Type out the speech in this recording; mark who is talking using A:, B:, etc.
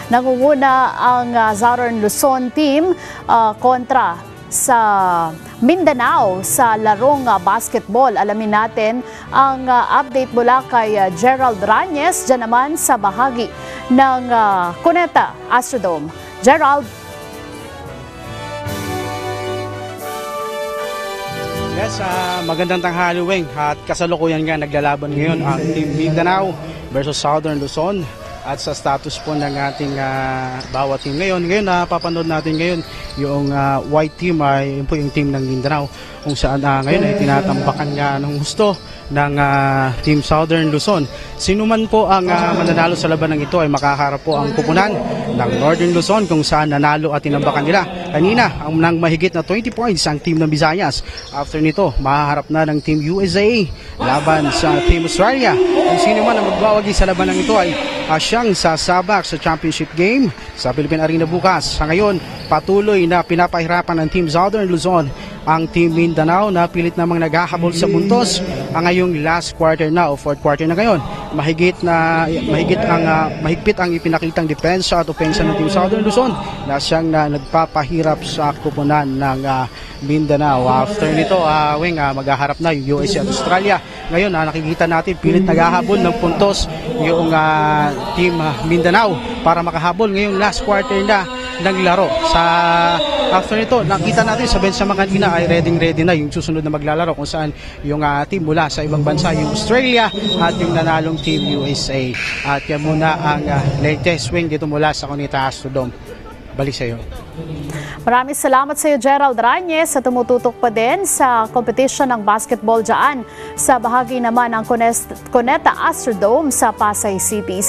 A: Nangunguna ang Southern Luzon team kontra sa Mindanao sa larong basketball. Alamin natin ang update mula kay Gerald Ranyes dyan naman sa bahagi ng Cuneta Astrodome. Gerald.
B: Yes, magandang tanghali, Weng. At kasalukuyan nga naglalaban ngayon ang Team Mindanao versus Southern Luzon. At sa status po ng ating bawat team ngayon, napapanood natin ngayon yung white team ay yun po yung team ng Mindanao, kung saan ngayon ay tinatambakan nga ng gusto ng Team Southern Luzon. Sino man po ang mananalo sa labanang ito ay makaharap po ang kupunan ng Northern Luzon, kung saan nanalo at tinambakan nila kanina ang nang mahigit na 20 points ang team ng Visayas. After nito, mahaharap na ng Team USA laban sa Team Australia. Kung sino man ang magbawagi sa labanang ito ay siyang sasabak sa championship game sa Philippine Arena bukas. Sa ngayon, patuloy na pinapahirapan ng Team Southern Luzon ang Team Mindanao na pilit namang naghahabol sa puntos ngayong last quarter na o fourth quarter na ngayon. Mahigpit ang ipinakitang depensa at opensa ng Team Southern Luzon na siyang nagpapahirap sa kupunan ng Mindanao. After nito, maghaharap na yung USA at Australia. Ngayon, nakikita natin pilit naghahabol ng puntos yung Team Mindanao para makahabol ngayong last quarter na ng laro. After nito, nakita natin sa bench sa mga kanina ay ready na yung susunod na maglalaro, kung saan yung team mula sa ibang bansa, yung Australia at yung nanalong Team USA. At yan muna ang latest swing dito mula sa Cuneta Astrodome. Balik sa iyo.
A: Maraming salamat sa iyo, Gerald Ranyes, sa tumututok pa din sa competition ng basketball dyan sa bahagi naman ng Cuneta Astrodome sa Pasay City.